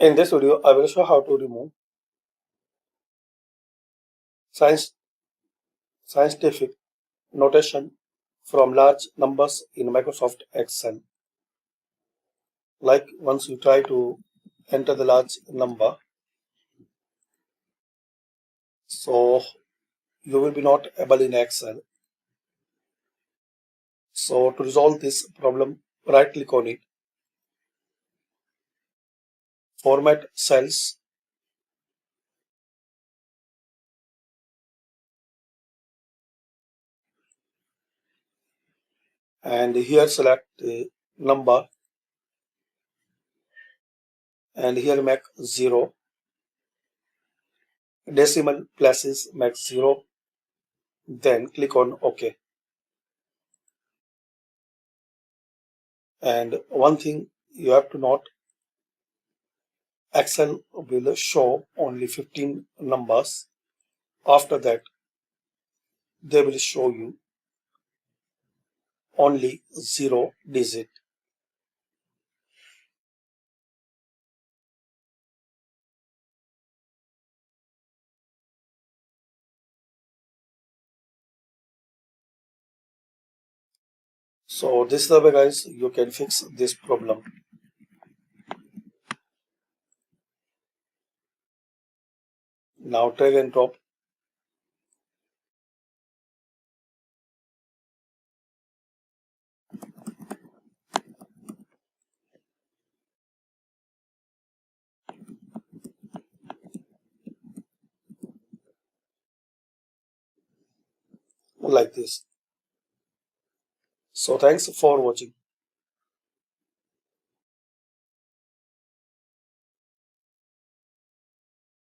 In this video, I will show how to remove science, scientific notation from large numbers in Microsoft Excel. Like once you try to enter the large number, so you will be not able in Excel. So to resolve this problem, right click on it, format cells, and here select number, and here make 0, decimal places make 0, then click on OK. And one thing you have to note, Excel will show only 15 numbers. After that, they will show you only 0 digit. So this is the way, guys, you can fix this problem. Now drag and drop. Like this. So thanks for watching.